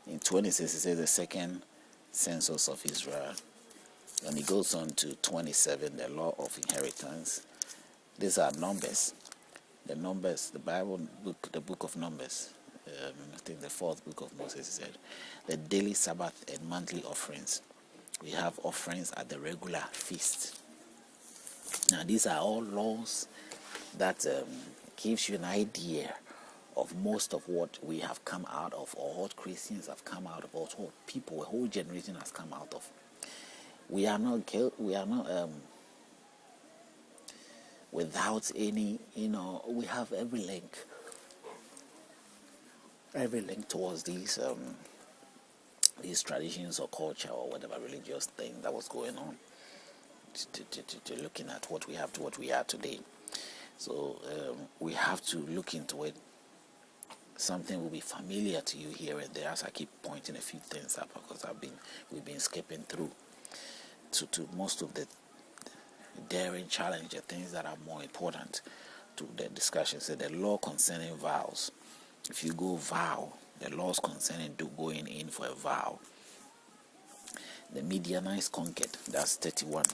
In 26, it says the second census of Israel. And it goes on to 27, the law of inheritance. These are numbers. The numbers, the Bible book, the book of Numbers. I think the fourth book of Moses said, the daily Sabbath and monthly offerings. We have offerings at the regular feast. Now, these are all laws that gives you an idea of most of what we have come out of, or what Christians have come out of, or what people, a whole generation has come out of. We are not without any, we have every link towards these traditions or culture or whatever religious thing that was going on, to looking at what we have to what we are today. So we have to look into it. Something will be familiar to you here and there as I keep pointing a few things up, because we've been skipping through to most of the daring challenge, the things that are more important to the discussion. So the law concerning vows. If you go vow, the laws concerning going in for a vow. The Midianites conquered. That's 31.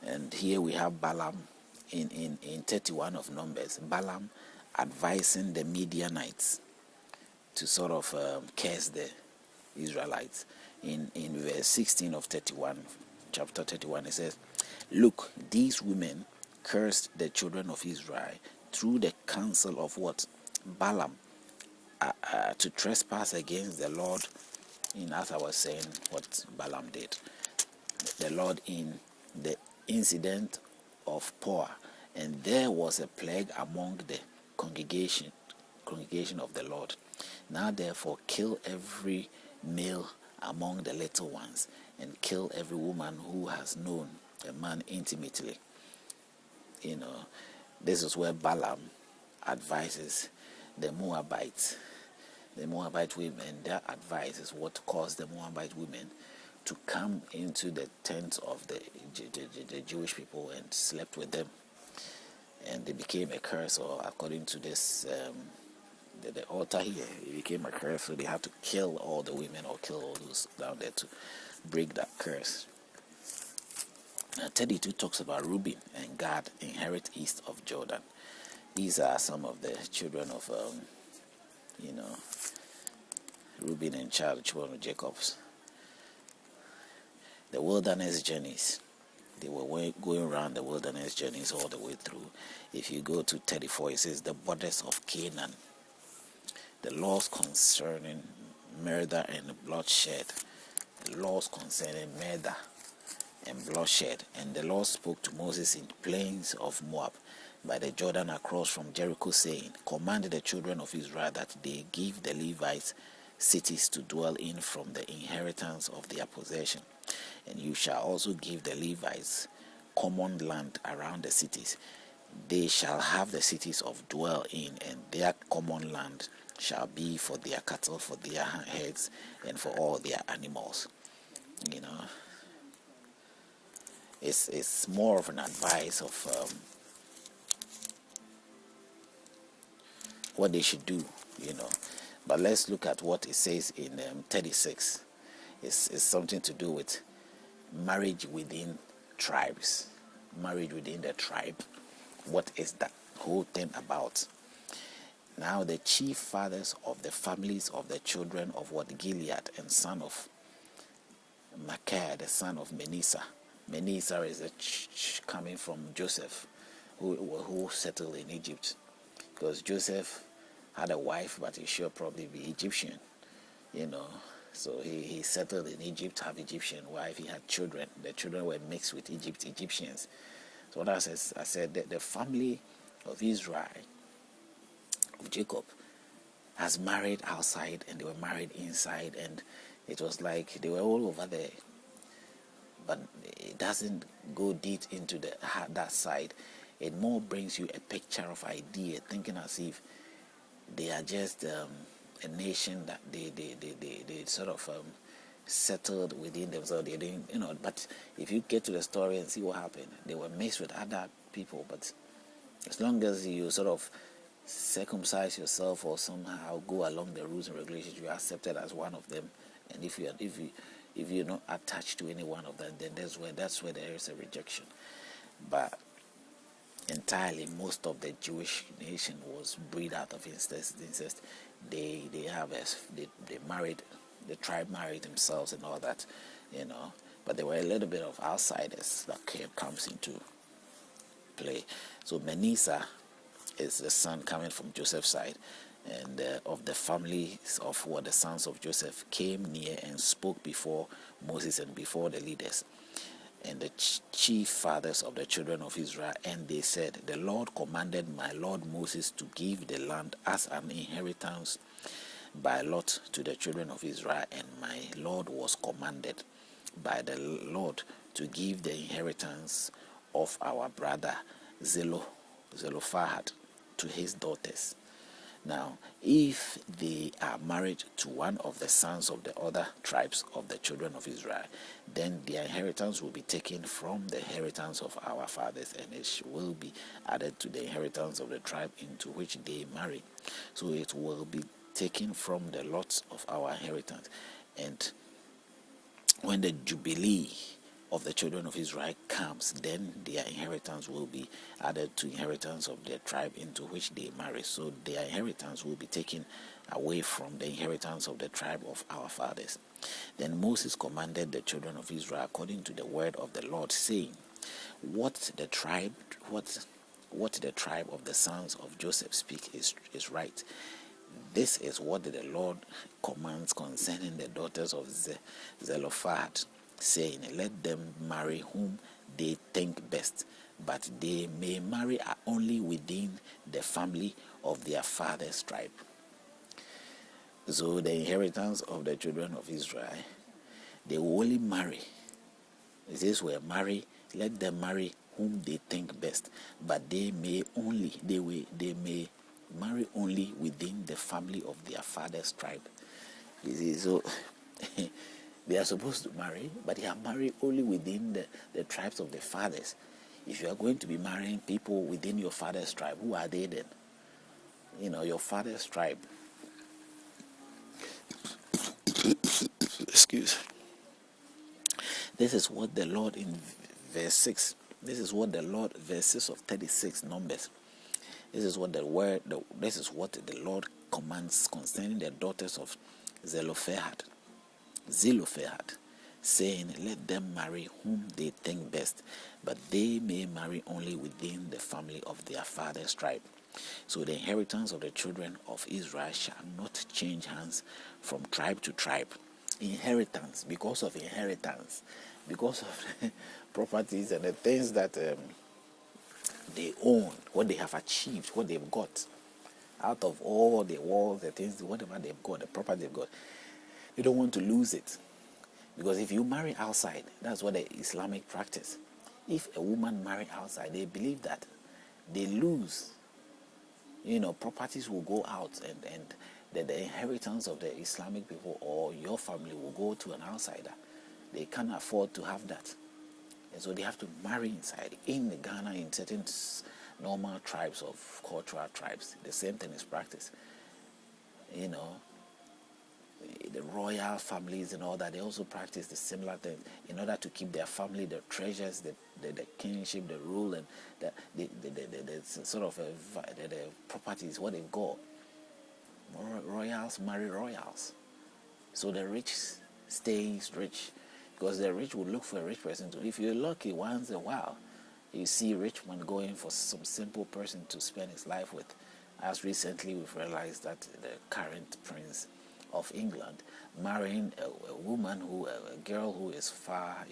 And here we have Balaam in 31 of Numbers. Balaam advising the Midianites to sort of curse the Israelites. In verse 16 of 31, chapter 31, it says, look, these women cursed the children of Israel through the counsel of what? Balaam, to trespass against the Lord. As I was saying, what Balaam did. The Lord in the incident of Poor, and there was a plague among the congregation of the Lord. Now therefore kill every male among the little ones, and kill every woman who has known a man intimately. This is where Balaam advises the Moabite women. Their advice is what caused the Moabite women to come into the tents of the Jewish people and slept with them, and they became a curse. Or according to this, the altar here, it became a curse. So they had to kill all the women or kill all those down there to break that curse. 32 talks about Reuben and Gad inherit east of Jordan. These are some of the children of, Reuben and children of Jacob's. The wilderness journeys. They were going around the wilderness journeys all the way through. If you go to 34, it says the borders of Canaan. The laws concerning murder and bloodshed. The laws concerning murder and bloodshed. And the Lord spoke to Moses in the plains of Moab by the Jordan across from Jericho, saying, command the children of Israel that they give the Levites cities to dwell in from the inheritance of their possession. And you shall also give the Levites common land around the cities. They shall have the cities of dwell in, and their common land shall be for their cattle, for their herds, and for all their animals. It's more of an advice of what they should do, But let's look at what it says in 36. It's something to do with marriage within tribes. Marriage within the tribe. What is that whole thing about? Now the chief fathers of the families of the children of Gilead, and son of Machir, the son of Manasseh. Manasseh is coming from Joseph, who settled in Egypt. Because Joseph had a wife, but he should probably be Egyptian, So he settled in Egypt, have Egyptian wife. He had children. The children were mixed with Egyptians. So what I said that the family of Israel, of Jacob, has married outside, and they were married inside, and it was like they were all over there. But it doesn't go deep into that side. It more brings you a picture of idea, thinking as if they are just a nation that they sort of settled within themselves. They didn't, But if you get to the story and see what happened, they were mixed with other people, but As long as you sort of circumcise yourself or somehow go along the rules and regulations, you are accepted as one of them. And if you're not attached to any one of them, then that's where there is a rejection. But entirely, most of the Jewish nation was bred out of incest. They married, the tribe married themselves and all that, But there were a little bit of outsiders that comes into play. So Manasseh is the son coming from Joseph's side, and of the families of what the sons of Joseph came near and spoke before Moses and before the leaders and the chief fathers of the children of Israel, and they said, the Lord commanded my Lord Moses to give the land as an inheritance by lot to the children of Israel, and my Lord was commanded by the Lord to give the inheritance of our brother Zelophehad to his daughters. Now, if they are married to one of the sons of the other tribes of the children of Israel, then their inheritance will be taken from the inheritance of our fathers, and it will be added to the inheritance of the tribe into which they marry. So it will be taken from the lots of our inheritance. And when the Jubilee of the children of Israel comes, then their inheritance will be added to inheritance of their tribe into which they marry. So their inheritance will be taken away from the inheritance of the tribe of our fathers. Then Moses commanded the children of Israel according to the word of the Lord, saying, what the tribe of the sons of Joseph speak is right. This is what the Lord commands concerning the daughters of Zelophehad, saying, let them marry whom they think best, but they may marry only within the family of their father's tribe. So the inheritance of the children of Israel, they will only marry. It says, let them marry whom they think best, but they may marry only within the family of their father's tribe. You see, so they are supposed to marry, but they are married only within the tribes of the fathers. If you are going to be marrying people within your father's tribe, who are they then? Your father's tribe. Excuse. This is what the Lord in verse 6. This is what the Lord, verses of 36 Numbers. This is what the Lord commands concerning the daughters of Zelophehad, saying, let them marry whom they think best, but they may marry only within the family of their father's tribe. So the inheritance of the children of Israel shall not change hands from tribe to tribe. Inheritance, because of properties and the things that they own, what they have achieved, what they've got out of all the walls, the things, whatever they've got, the property they've got, they don't want to lose it. Because if you marry outside, that's what the Islamic practice. If a woman marry outside, they believe that they lose. Properties will go out, and the inheritance of the Islamic people or your family will go to an outsider. They can't afford to have that. And so they have to marry inside. In Ghana, in certain normal tribes of cultural tribes, the same thing is practiced. The royal families and all that, they also practice the similar thing in order to keep their family, the treasures, the kingship, the rule, and the sort of the properties, what they've got. Royals marry royals. So the rich stays rich, because the rich will look for a rich person too. If you're lucky, once in a while, you see a rich man going for some simple person to spend his life with. As recently, we've realized that the current prince of England marrying a girl who is far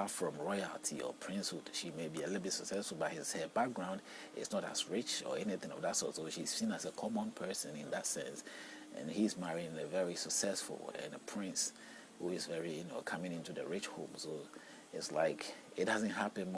from royalty or princehood. She may be a little bit successful, but her background is not as rich or anything of that sort. So she's seen as a common person in that sense, and he's marrying a very successful and a prince who is very coming into the rich home. So it's like it doesn't happen